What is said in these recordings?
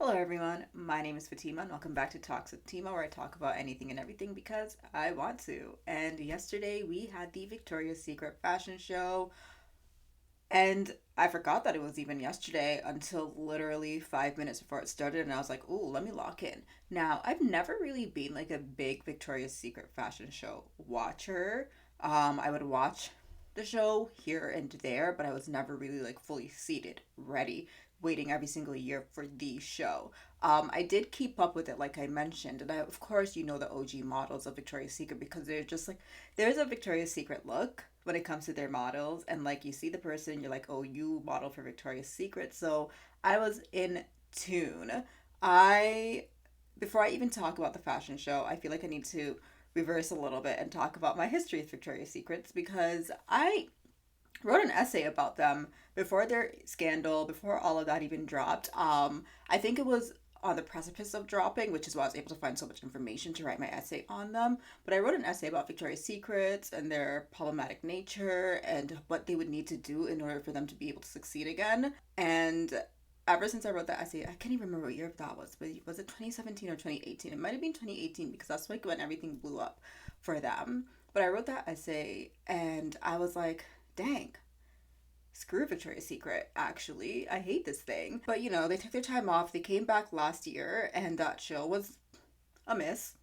Hello, everyone. My name is Fatima, and welcome back to Talks with Tima, where I talk about anything and everything because I want to. And yesterday we had the Victoria's Secret fashion show, and I forgot that it was even yesterday until literally 5 minutes before it started, and I was like, "Ooh, let me lock in." Now, I've never really been like a big Victoria's Secret fashion show watcher. I would watch the show here and there, but I was never really like fully seated, ready, waiting every single year for the show. I did keep up with it, like I mentioned, and of course, you know the OG models of Victoria's Secret because they're just like there's a Victoria's Secret look when it comes to their models, and like you see the person, you're like, oh, you model for Victoria's Secret. So I was in tune. I Before I even talk about the fashion show, I feel like I need to reverse a little bit and talk about my history of Victoria's Secrets because I wrote an essay about them before their scandal, before all of that even dropped. I think it was on the precipice of dropping, which is why I was able to find so much information to write my essay on them. But I wrote an essay about Victoria's Secrets and their problematic nature and what they would need to do in order for them to be able to succeed again. And ever since I wrote that essay, I can't even remember what year that was, but was it 2017 or 2018? It might have been 2018 because that's like when everything blew up for them. But I wrote that essay and I was like, dang, screw Victoria's Secret, actually. I hate this thing. But you know, they took their time off. They came back last year, and that show was a miss.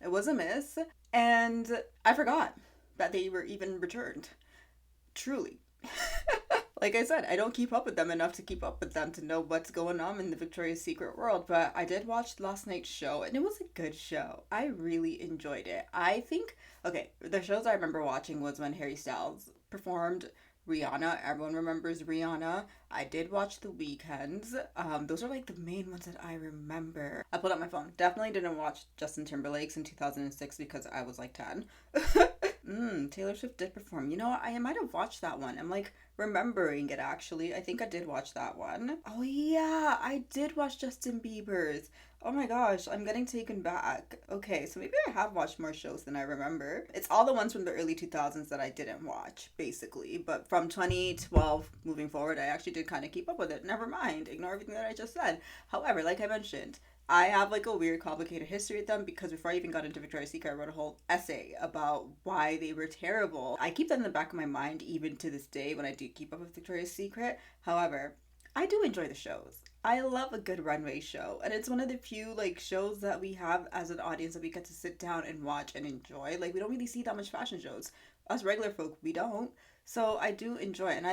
It was a miss. And I forgot that they were even returned. Truly. Like I said, I don't keep up with them enough to keep up with them to know what's going on in the Victoria's Secret world, but I did watch last night's show and it was a good show. I really enjoyed it. I think, okay, the shows I remember watching was when Harry Styles performed Rihanna. Everyone remembers Rihanna. I did watch The Weekends. Those are like the main ones that I remember. I pulled up my phone. Definitely didn't watch Justin Timberlake's in 2006 because I was like 10. Taylor Swift did perform. You know what? I might have watched that one. I'm like remembering it actually. I think I did watch that one. Oh yeah, I did watch Justin Bieber's. Oh my gosh, I'm getting taken back. Okay, so maybe I have watched more shows than I remember. It's all the ones from the early 2000s that I didn't watch, basically. But from 2012 moving forward, I actually did kind of keep up with it. Never mind, ignore everything that I just said. However, like I mentioned, I have like a weird, complicated history with them because before I even got into Victoria's Secret, I wrote a whole essay about why they were terrible. I keep that in the back of my mind even to this day when I do keep up with Victoria's Secret. However, I do enjoy the shows. I love a good runway show, and it's one of the few like shows that we have as an audience that we get to sit down and watch and enjoy. Like we don't really see that much fashion shows. Us regular folk, we don't. So I do enjoy it, and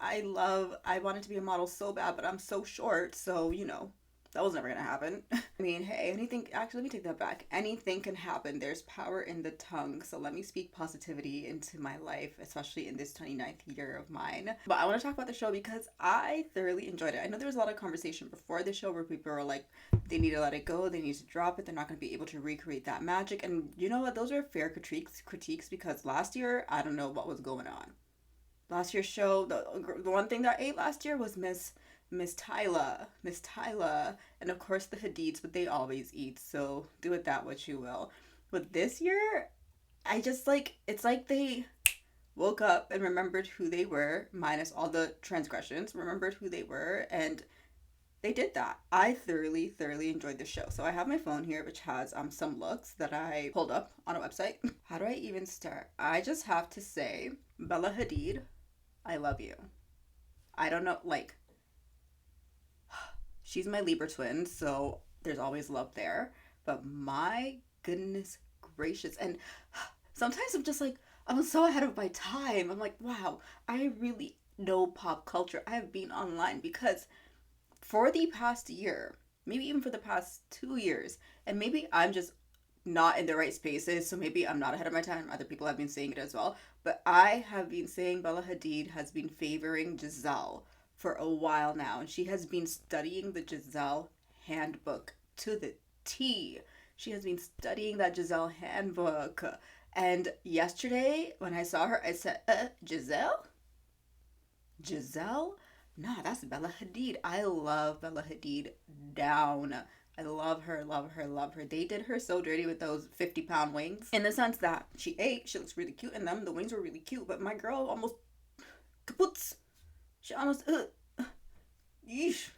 I love. I wanted to be a model so bad, but I'm so short, so you know that was never gonna happen. I mean, hey, anything, actually, let me take that back. Anything can happen. There's power in the tongue. So let me speak positivity into my life, especially in this 29th year of mine. But I want to talk about the show because I thoroughly enjoyed it. I know there was a lot of conversation before the show where people were like, they need to let it go, they need to drop it, they're not going to be able to recreate that magic. And you know what? Those are fair critiques because last year, I don't know what was going on. Last year's show, the one thing that ate last year was Miss Tyla, and of course the Hadids, but they always eat, so do with that what you will. But this year, I just like it's like they woke up and remembered who they were, minus all the transgressions, remembered who they were, and they did that. I thoroughly enjoyed the show. So I have my phone here, which has some looks that I pulled up on a website. How do I even start? I just have to say, Bella Hadid, I love you. I don't know, like she's my Libra twin, so there's always love there. But my goodness gracious. And sometimes I'm just like, I'm so ahead of my time. I'm like, wow, I really know pop culture. I have been online because for the past year, maybe even for the past 2 years, and maybe I'm just not in the right spaces, so maybe I'm not ahead of my time. Other people have been saying it as well. But I have been saying Bella Hadid has been favoring Giselle for a while now, and she has been studying the Giselle handbook to the T. She has been studying that Giselle handbook. And yesterday, when I saw her, I said, Giselle? Giselle? Nah, that's Bella Hadid. I love Bella Hadid down. I love her, love her, love her. They did her so dirty with those 50-pound wings. In the sense that she ate, she looks really cute in them. The wings were really cute, but my girl almost kaputs. She almost, yeesh.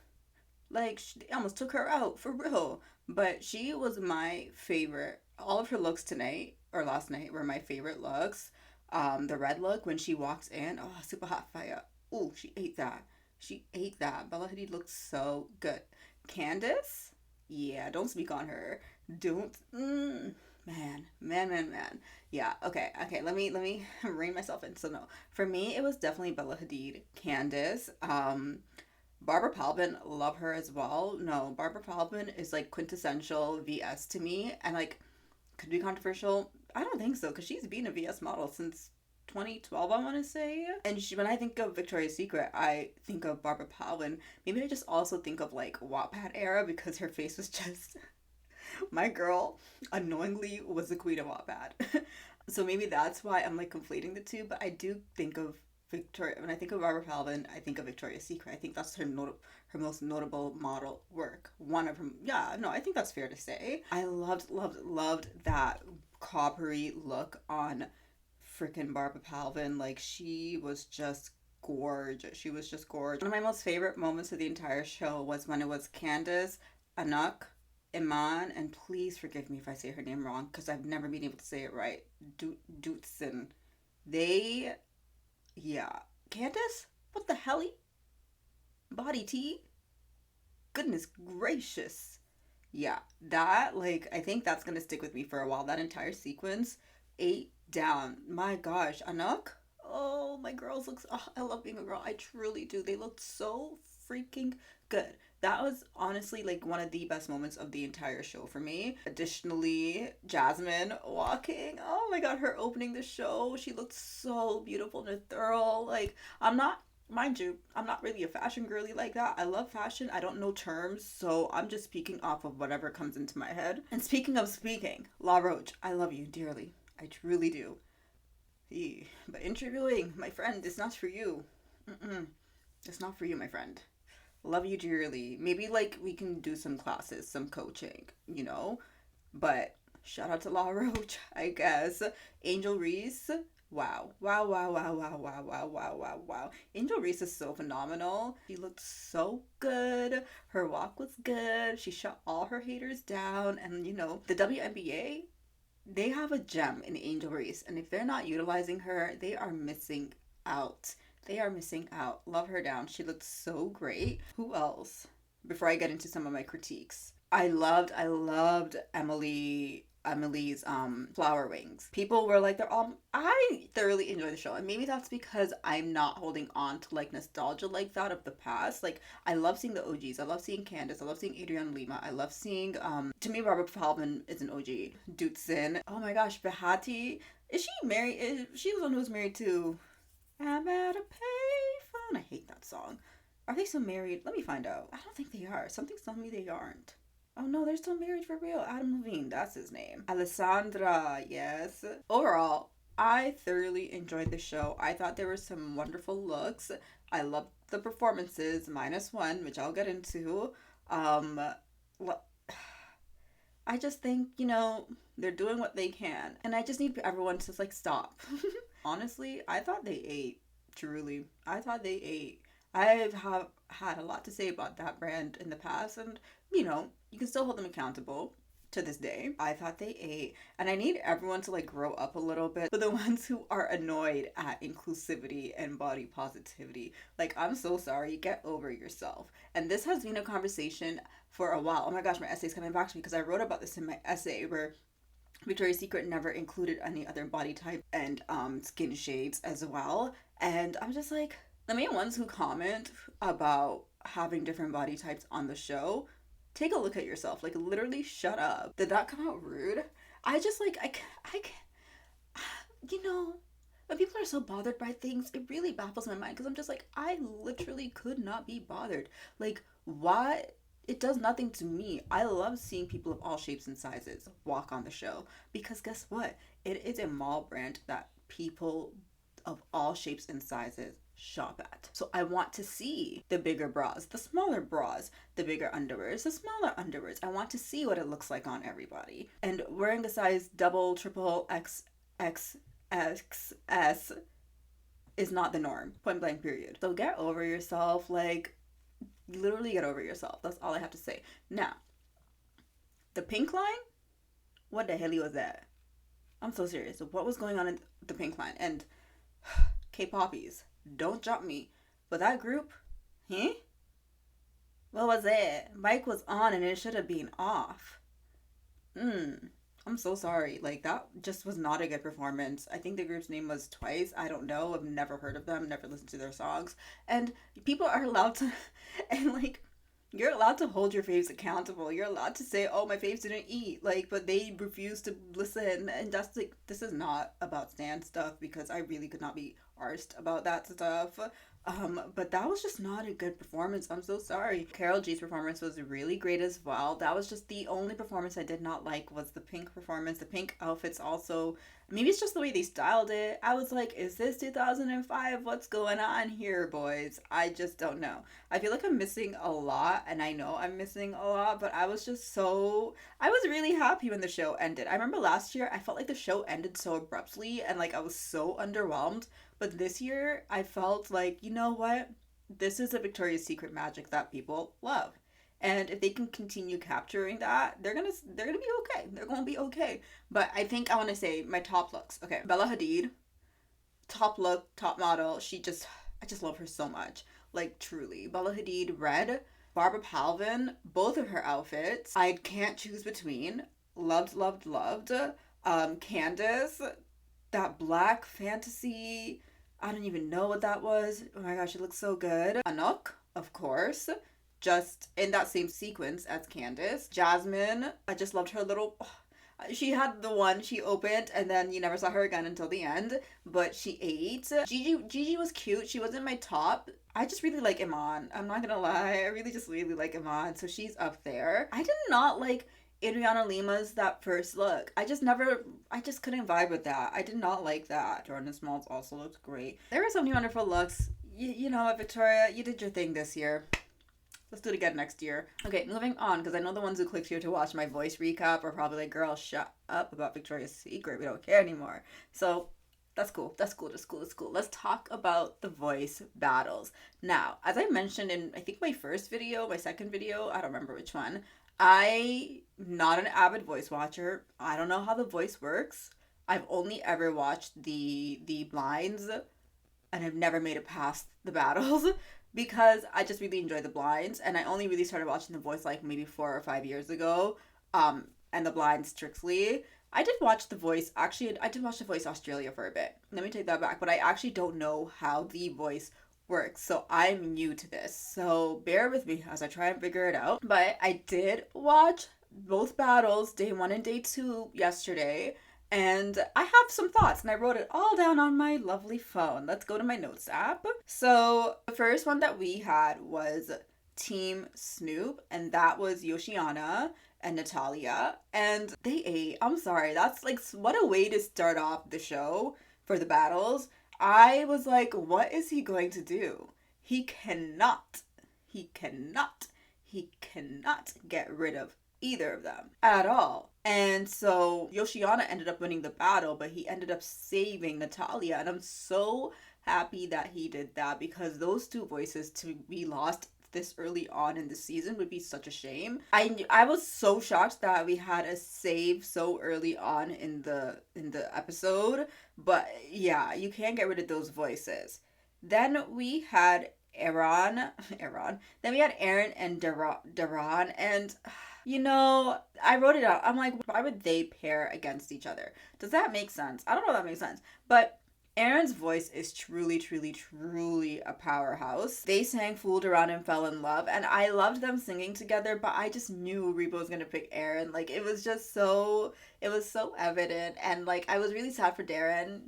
Like, they almost took her out for real. But she was my favorite. All of her looks tonight or last night were my favorite looks. The red look when she walks in, oh, super hot fire. Ooh, she ate that. She ate that. Bella Hadid looked so good. Candace, yeah, don't speak on her. Don't. Man. Yeah. Okay. Okay. Let me rein myself in. So no, for me, it was definitely Bella Hadid, Candace. Barbara Palvin, love her as well. No, Barbara Palvin is like quintessential VS to me, and like could be controversial. I don't think so because she's been a VS model since 2012, I want to say. And when I think of Victoria's Secret, I think of Barbara Palvin. Maybe I just also think of like Wattpad era because her face was just my girl. Unknowingly was the queen of Wattpad. So maybe that's why I'm like conflating the two. But I do think of Victoria, when I think of Barbara Palvin, I think of Victoria's Secret. I think that's her most notable model work. One of her, yeah, no, I think that's fair to say. I loved that coppery look on freaking Barbara Palvin. Like, she was just gorgeous. She was just gorgeous. One of my most favorite moments of the entire show was when it was Candace, Anuk, Iman, and please forgive me if I say her name wrong because I've never been able to say it right. Dootson. They, yeah. Candace? What the hell? Body tea? Goodness gracious. Yeah, that, like, I think that's gonna stick with me for a while. That entire sequence, eight down. My gosh, Anuk? Oh, my girls looks. Oh, I love being a girl. I truly do. They looked so freaking good. That was honestly like one of the best moments of the entire show for me. Additionally, Jasmine walking. Oh my god, her opening the show. She looked so beautiful and thorough. Like, I'm not, mind you, I'm not really a fashion girly like that. I love fashion. I don't know terms, so I'm just speaking off of whatever comes into my head. And speaking of speaking, La Roche, I love you dearly. I truly do. But interviewing, my friend, it's not for you. Mm-mm. It's not for you, my friend. Love you dearly. Maybe like we can do some classes, some coaching, you know? But shout out to La Roche, I guess. Angel Reese. Wow. Wow, wow, wow, wow, wow, wow, wow, wow, wow. Angel Reese is so phenomenal. She looked so good. Her walk was good. She shut all her haters down. And, you know, the WNBA, they have a gem in Angel Reese. And if they're not utilizing her, they are missing out. They are missing out. Love her down. She looked so great. Who else? Before I get into some of my critiques. I loved Emily's flower wings. People were like, they're all, I thoroughly enjoy the show, and maybe that's because I'm not holding on to like nostalgia like that of the past. Like, I love seeing the OGs. I love seeing Candace. I love seeing Adriana Lima. I love seeing to me, Robert Feldman is an OG. Dootson. Oh my gosh, Behati. Is she married? Is she the one who's married to, I'm at a payphone? I hate that song. Are they still married? Let me find out. I don't think they are. Something's telling me they aren't. Oh no, they're still married for real. Adam Levine, that's his name. Alessandra, yes. Overall, I thoroughly enjoyed the show. I thought there were some wonderful looks. I loved the performances, minus one, which I'll get into. Um, I just think, you know, they're doing what they can. And I just need everyone to, like, stop. Honestly, I thought they ate. Truly. I thought they ate. Have had a lot to say about that brand in the past, and you know, you can still hold them accountable to this day. I thought they ate, and I need everyone to like grow up a little bit. For the ones who are annoyed at inclusivity and body positivity, like, I'm so sorry, get over yourself. And this has been a conversation for a while. Oh my gosh, my essay's coming back to me because I wrote about this in my essay where Victoria's Secret never included any other body type and skin shades as well. And I'm just like, the main ones who comment about having different body types on the show, take a look at yourself. Like, literally, shut up. Did that come out rude? I just, like, I you know, when people are so bothered by things, it really baffles my mind because I'm just like, I literally could not be bothered. Like, why? It does nothing to me. I love seeing people of all shapes and sizes walk on the show because guess what? It is a mall brand that people of all shapes and sizes shop at. So I want to see the bigger bras, the smaller bras, the bigger underwears, the smaller underwears. I want to see what it looks like on everybody. And wearing a size double, triple, XXS is not the norm. Point blank period. So get over yourself. Like, literally get over yourself. That's all I have to say. Now, the pink line, what the hell was that? I'm so serious. What was going on in the pink line? And K-poppies, don't jump me. But that group, huh? What was it? Mic was on and it should have been off. I'm so sorry. Like, that just was not a good performance. I think the group's name was Twice. I don't know. I've never heard of them, never listened to their songs. And people are allowed to, and like, you're allowed to hold your faves accountable. You're allowed to say, oh, my faves didn't eat. Like, but they refuse to listen. And that's like, this is not about Stan stuff because I really could not be arsed about that stuff. But that was just not a good performance. I'm so sorry. Carol G's performance was really great as well. That was just the only performance I did not like was the pink performance. The pink outfits also, maybe it's just the way they styled it. I was like, is this 2005? What's going on here, boys? I just don't know. I feel like I'm missing a lot, and I know I'm missing a lot, but I was really happy when the show ended. I remember last year, I felt like the show ended so abruptly, and like I was so underwhelmed. But this year, I felt like, you know what? This is a Victoria's Secret magic that people love. And if they can continue capturing that, they're gonna be okay. They're gonna be okay. But I think I want to say my top looks. Okay, Bella Hadid, top look, top model. I just love her so much. Like, truly. Bella Hadid, red. Barbara Palvin, both of her outfits, I can't choose between. Loved, loved, loved. Candace, that black fantasy, I don't even know what that was. Oh my gosh, it looks so good. Anok, of course, just in that same sequence as Candace. Jasmine, I just loved her little, she had the one she opened and then you never saw her again until the end, but she ate. Gigi was cute. She wasn't my top. I just really like Iman. I'm not gonna lie. I really just really like Iman. So she's up there. I did not like Adriana Lima's that first look. I just couldn't vibe with that. I did not like that. Jordan Smalls also looked great. There were so many wonderful looks. You know what, Victoria? You did your thing this year. Let's do it again next year. Okay, moving on, because I know the ones who clicked here to watch my voice recap are probably like, girl, shut up about Victoria's Secret. We don't care anymore. So that's cool. That's cool. That's cool. That's cool. Let's talk about the voice battles. Now, as I mentioned in, I think my first video, my second video, I don't remember which one, I'm not an avid voice watcher. I don't know how the voice works. I've only ever watched the blinds and I've never made it past the battles because I just really enjoy the blinds and I only really started watching the voice like maybe 4 or 5 years ago. And the blinds strictly. I did watch The Voice. Actually, I did watch The Voice Australia for a bit. Let me take that back. But I actually don't know how The Voice works. So I'm new to this. So bear with me as I try and figure it out. But I did watch both battles, day 1 and day 2, yesterday. And I have some thoughts and I wrote it all down on my lovely phone. Let's go to my notes app. So the first one that we had was Team Snoop, and that was Yoshiana and Natalia, and they ate. I'm sorry, that's like, what a way to start off the show for the battles. I was like, what is he going to do? He cannot, he cannot, he cannot get rid of either of them at all. And so Yoshiana ended up winning the battle, but he ended up saving Natalia, and I'm so happy that he did that because those two voices to be lost this early on in the season would be such a shame. I was so shocked that we had a save so early on in the episode, but yeah, you can't get rid of those voices. Then we had Aaron. Then we had Aaron and Daron, and you know, I wrote it out. I'm like, why would they pair against each other? Does that make sense? I don't know if that makes sense, but Aaron's voice is truly, truly, truly a powerhouse. They sang Fooled Around and Fell in Love, and I loved them singing together, but I just knew Reba was gonna pick Aaron. Like, it was so evident, and like, I was really sad for Daron,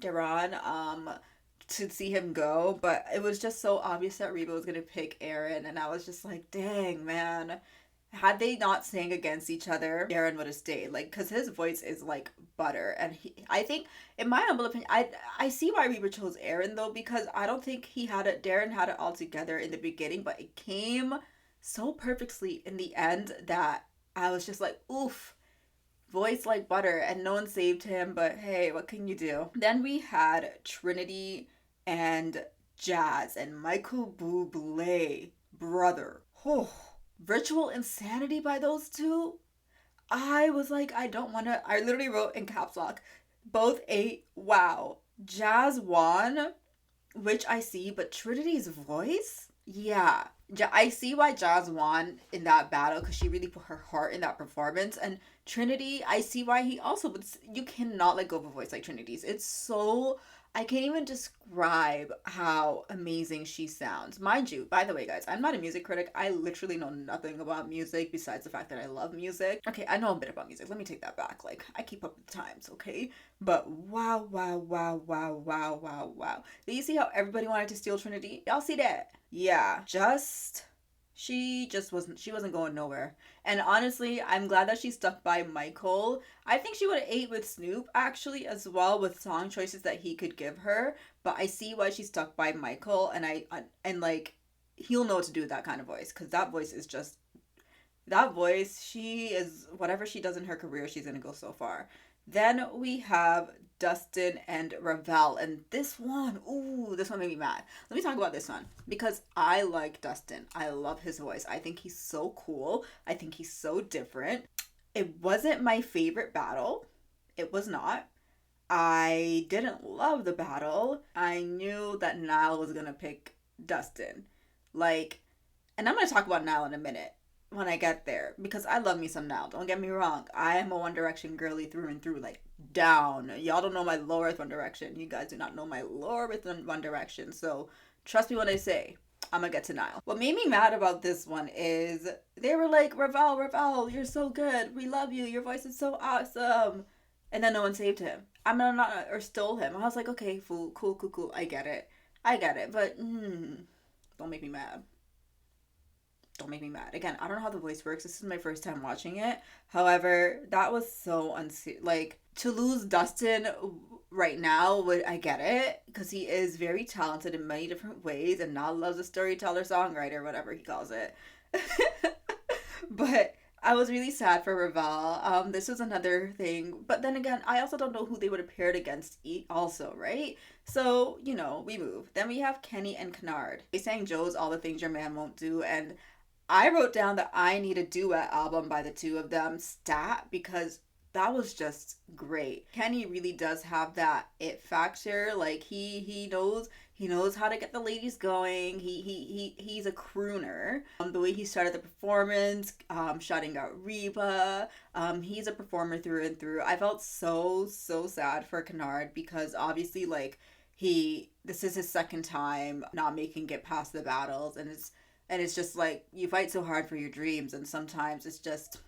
to see him go, but it was just so obvious that Reba was gonna pick Aaron, and I was just like, dang, man. Had they not sang against each other, Darren would have stayed. Like, because his voice is like butter. And I think, in my humble opinion, I see why Reba chose Aaron, though, because I don't think Darren had it all together in the beginning, but it came so perfectly in the end that I was just like, oof, voice like butter. And no one saved him, but hey, what can you do? Then we had Trinity and Jazz and Michael Bublé. Brother, Oh, Virtual Insanity by those two. I was like, I don't want to. I literally wrote in caps lock, both a wow. Jazz won, which I see, but Trinity's voice? Yeah. I see why Jazz won in that battle because she really put her heart in that performance. And Trinity, I see why he also, but you cannot let go of a voice like Trinity's. It's so, I can't even describe how amazing she sounds. Mind you, by the way, guys, I'm not a music critic. I literally know nothing about music besides the fact that I love music. Okay, I know a bit about music. Let me take that back. Like, I keep up with the times, okay? But wow, wow, wow, wow, wow, wow, wow. Do you see how everybody wanted to steal Trinity? Y'all see that? Yeah, just she wasn't going nowhere. And honestly, I'm glad that she stuck by Michael. I think she would have ate with Snoop actually as well with song choices that he could give her, but I see why she stuck by Michael and and like he'll know what to do with that kind of voice cuz that voice is just that voice, she is whatever she does in her career, she's gonna go so far. Then we have Dustin and Ravel, and this one, ooh, this one made me mad. Let me talk about this one because I like Dustin. I love his voice. I think he's so cool. I think he's so different. It wasn't my favorite battle. It was not. I didn't love the battle. I knew that Niall was gonna pick Dustin. Like, and I'm gonna talk about Niall in a minute when I get there because I love me some Niall. Don't get me wrong. I am a One Direction girly through and through, like down. Y'all don't know my lower with One Direction. You guys do not know my lower with One Direction. So trust me when I say I'm gonna get to Niall. What made me mad about this one is they were like, Ravel, Ravel, you're so good. We love you. Your voice is so awesome. And then no one saved him. I'm not or stole him. I was like, okay, fool, cool, cool, cool. I get it. I get it. But don't make me mad. Don't make me mad. Again, I don't know how the voice works. This is my first time watching it. However, that was so like to lose Dustin right now. Would I get it because he is very talented in many different ways, and now loves a storyteller, songwriter, whatever he calls it. But I was really sad for Raval. This was another thing, but then again, I also don't know who they would have paired against. Also, right? So we move. Then we have Kenny and Kennard. They sang Joe's "All the Things Your Man Won't Do," and I wrote down that I need a duet album by the two of them, stat, because that was just great. Kenny really does have that it factor. Like he knows how to get the ladies going. He's a crooner. The way he started the performance, shouting out Reba. He's a performer through and through. I felt so sad for Kennard because obviously like this is his second time not making it past the battles, and it's just like you fight so hard for your dreams, and sometimes it's just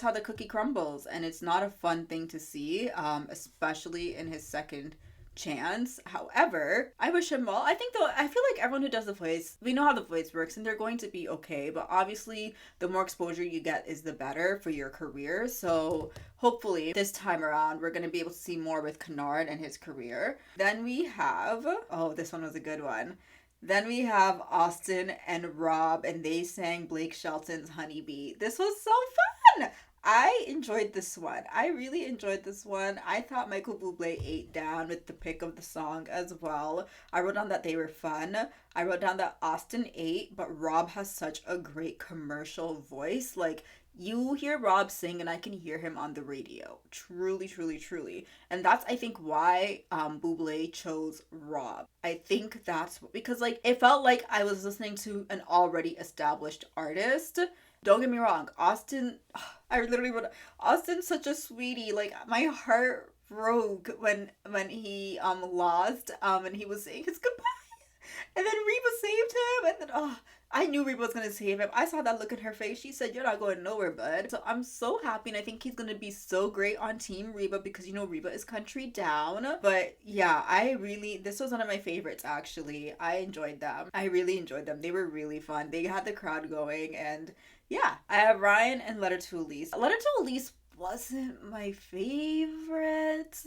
how the cookie crumbles, and it's not a fun thing to see, especially in his second chance. However, I wish him well. I think though, I feel like everyone who does the voice, we know how the voice works, and they're going to be okay. But obviously, the more exposure you get is the better for your career. So hopefully, this time around, we're going to be able to see more with Kennard and his career. Then we have, oh, this one was a good one. Then we have Austin and Rob, and they sang Blake Shelton's Honeybee. This was so fun! I enjoyed this one. I really enjoyed this one. I thought Michael Bublé ate down with the pick of the song as well. I wrote down that they were fun. I wrote down that Austin ate, but Rob has such a great commercial voice. Like, you hear Rob sing and I can hear him on the radio. Truly, truly, truly. And that's, I think, why Buble chose Rob. I think that's because like it felt like I was listening to an already established artist. Don't get me wrong, Austin, I literally wrote Austin's such a sweetie. Like my heart broke when he lost and he was saying his goodbye, and then Reba saved him, and then I knew Reba was gonna save him. I saw that look in her face. She said, "You're not going nowhere, bud." So I'm so happy, and I think he's gonna be so great on Team Reba because Reba is country down. But yeah, this was one of my favorites actually. I enjoyed them. I really enjoyed them. They were really fun. They had the crowd going, and yeah, I have Ryan and Letter to Elise. Letter to Elise wasn't my favorite.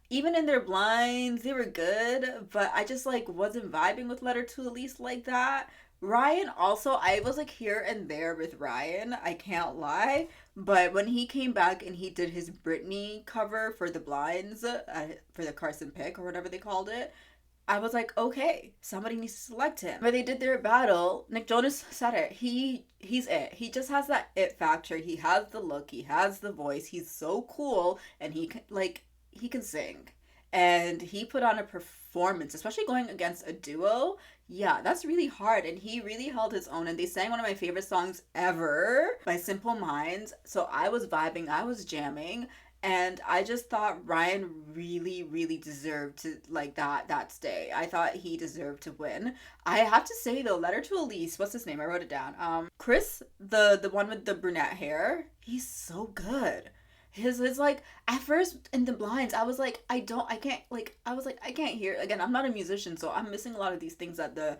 Even in their blinds, they were good, but I just like wasn't vibing with Letter to Elise like that. Ryan also, I was like here and there with Ryan, I can't lie. But when he came back and he did his Britney cover for the blinds, for the Carson pick or whatever they called it, I was like, okay, somebody needs to select him. When they did their battle, Nick Jonas said it. He's it. He just has that it factor. He has the look. He has the voice. He's so cool, and he can sing, and he put on a performance, especially going against a duo. Yeah, that's really hard, and he really held his own. And they sang one of my favorite songs ever by Simple Minds. So I was vibing. I was jamming. And I just thought Ryan really, really deserved to like that stay. I thought he deserved to win. I have to say though, Letter to Elise, what's his name? I wrote it down. Chris, the one with the brunette hair, he's so good. His like at first in the blinds, I can't like I was like I can't hear again. I'm not a musician, so I'm missing a lot of these things that the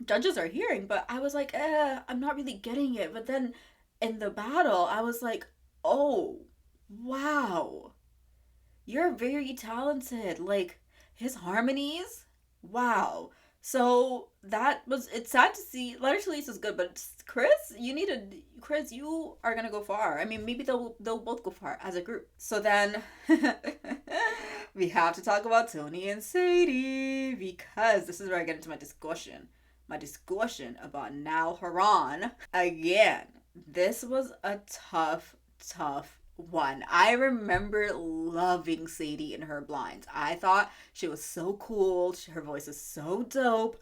judges are hearing. But I was like, I'm not really getting it. But then in the battle, I was like, oh wow, you're very talented. Like his harmonies, wow. So it's sad to see. Letter to Lisa is good, but Chris, Chris, you are gonna go far. I mean, maybe they'll both go far as a group. So then we have to talk about Tony and Sadie because this is where I get into my discussion. My discussion about Niall Horan again. This was a tough one. I remember loving Sadie in her blinds. I thought she was so cool. Her voice is so dope.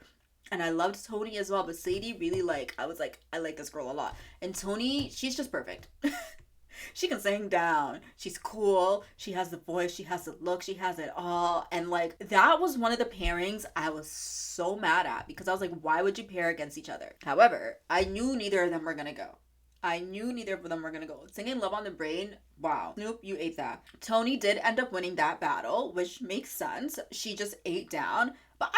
And I loved Tony as well, but Sadie really I was like, I like this girl a lot. And Tony, she's just perfect. She can sing down. She's cool. She has the voice. She has the look. She has it all. And like that was one of the pairings I was so mad at because I was like, why would you pair against each other? However, I knew neither of them were gonna go. I knew neither of them were gonna go. Singing Love on the Brain, wow. Snoop, you ate that. Tony did end up winning that battle, which makes sense. She just ate down. But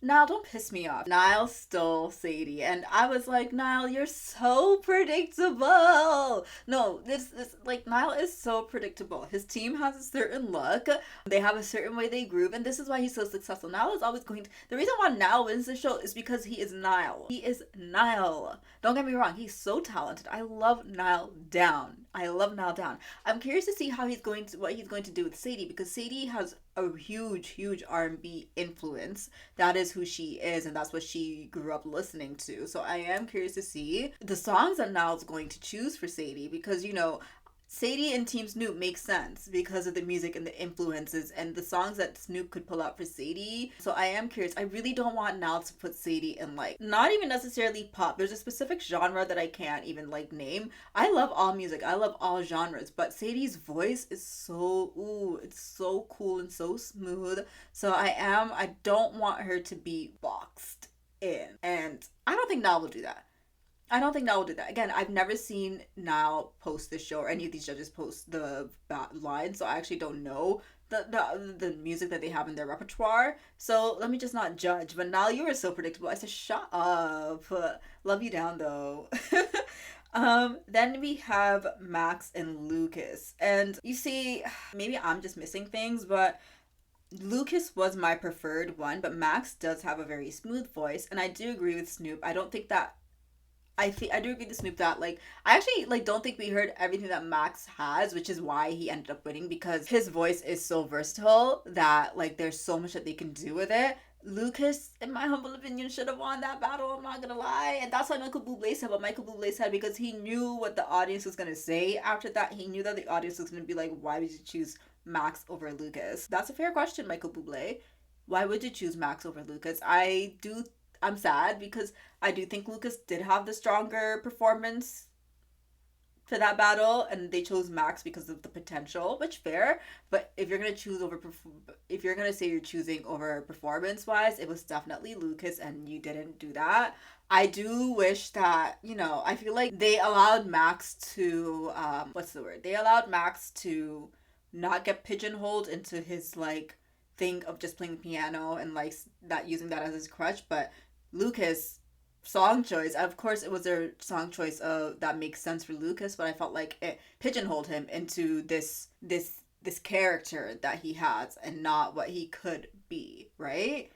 Niall, don't piss me off. Niall stole Sadie, and I was like, Niall, you're so predictable. No, this like Niall is so predictable. His team has a certain look. They have a certain way they groove, and this is why he's so successful. Niall is always going to. The reason why Niall wins the show is because he is Niall. He is Niall. Don't get me wrong. He's so talented. I love Niall down. I love Niall down. I'm curious to see what he's going to do with Sadie because Sadie has a huge R&B influence. That is who she is and that's what she grew up listening to. So I am curious to see the songs that Niall's going to choose for Sadie because Sadie and Team Snoop makes sense because of the music and the influences and the songs that Snoop could pull out for Sadie. So I am curious. I really don't want Niall to put Sadie in not even necessarily pop. There's a specific genre that I can't even name. I love all music. I love all genres, but Sadie's voice is it's so cool and so smooth. So I don't want her to be boxed in. And I don't think Niall will do that. I don't think Niall will do that. Again, I've never seen Niall post this show or any of these judges post the lines, so I actually don't know the music that they have in their repertoire. So let me just not judge. But Niall, you were so predictable. I said, shut up. Love you down though. Then we have Max and Lucas. And you see, maybe I'm just missing things, but Lucas was my preferred one, but Max does have a very smooth voice, and I do agree with Snoop. I do agree with Snoop that I actually don't think we heard everything that Max has, which is why he ended up winning because his voice is so versatile that there's so much that they can do with it. Lucas, in my humble opinion, should have won that battle. I'm not gonna lie, and that's why Michael Bublé said what Michael Bublé said because he knew what the audience was gonna say. After that, he knew that the audience was gonna be like, "Why would you choose Max over Lucas?" That's a fair question, Michael Bublé. Why would you choose Max over Lucas? I'm sad because I do think Lucas did have the stronger performance for that battle, and they chose Max because of the potential, which fair. But if you're gonna if you're gonna say you're choosing over performance wise, it was definitely Lucas, and you didn't do that. I do wish that I feel like they allowed Max to what's the word? They allowed Max to not get pigeonholed into his thing of just playing the piano and that using that as his crutch, but Lucas song choice, of course it was their song choice that makes sense for Lucas, but I felt like it pigeonholed him into this character that he has and not what he could be, right?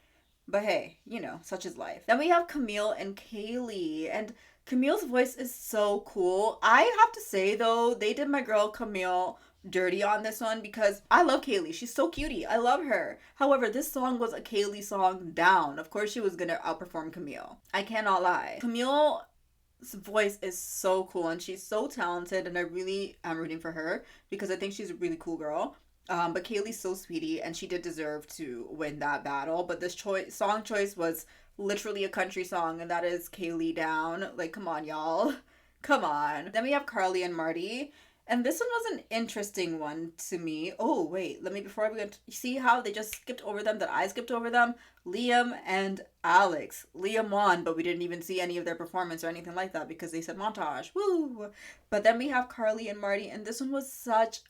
But hey, such is life. Then we have Camille and Kaylee, and Camille's voice is so cool. I have to say though, they did my girl Camille dirty on this one because I love Kaylee. She's so cutie. I love her. However, this song was a Kaylee song down. Of course, she was gonna outperform Camille. I cannot lie. Camille's voice is so cool and she's so talented, and I really am rooting for her because I think she's a really cool girl. But Kaylee's so sweetie, and she did deserve to win that battle. But this song choice was literally a country song, and that is Kaylee down. Like, come on, y'all. Come on. Then we have Carly and Marty. And this one was an interesting one to me. Oh, wait. Let me, before we went, see how they just skipped over them, that I skipped over them? Liam and Alex. Liam won, but we didn't even see any of their performance or anything like that because they said montage. Woo! But then we have Carly and Marty, and this one was such,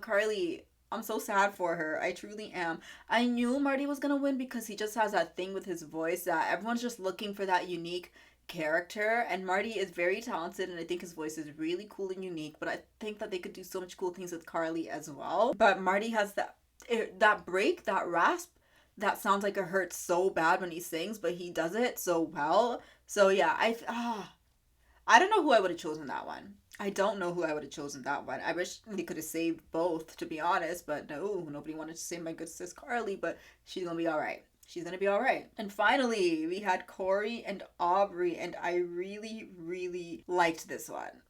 Carly. I'm so sad for her. I truly am. I knew Marty was gonna win because he just has that thing with his voice that everyone's just looking for that unique character, and Marty is very talented, and I think his voice is really cool and unique, but I think that they could do so much cool things with Carly as well. But Marty has that break, that rasp that sounds like it hurts so bad when he sings, but he does it so well. So yeah, I don't know who I would have chosen that one. I don't know who I would have chosen that one. I wish they could have saved both, to be honest, but no, nobody wanted to save my good sis Carly, but she's gonna be alright. She's gonna be alright. And finally, we had Corey and Aubrey, and I really, really liked this one.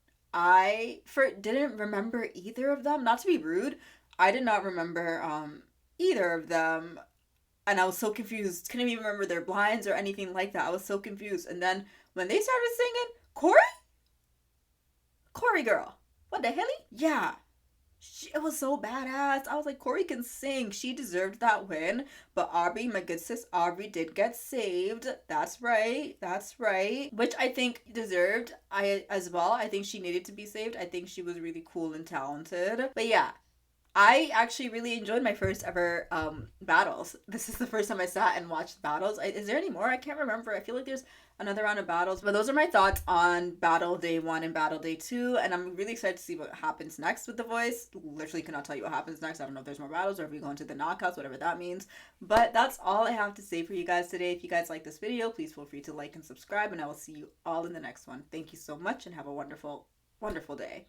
Didn't remember either of them. Not to be rude, I did not remember either of them, and I was so confused. Couldn't even remember their blinds or anything like that. I was so confused. And then when they started singing, Corey girl, what the hell? Yeah, it was so badass. I was like, Corey can sing. She deserved that win. But Aubrey, my good sis Aubrey, did get saved. That's right. That's right. Which I think deserved. As well. I think she needed to be saved. I think she was really cool and talented. But yeah, I actually really enjoyed my first ever battles. This is the first time I sat and watched battles. Is there any more? I can't remember. I feel like there's another round of battles. But those are my thoughts on Battle Day 1 and Battle Day 2. And I'm really excited to see what happens next with The Voice. Literally cannot tell you what happens next. I don't know if there's more battles or if we go into the knockouts, whatever that means. But that's all I have to say for you guys today. If you guys like this video, please feel free to like and subscribe. And I will see you all in the next one. Thank you so much and have a wonderful, wonderful day.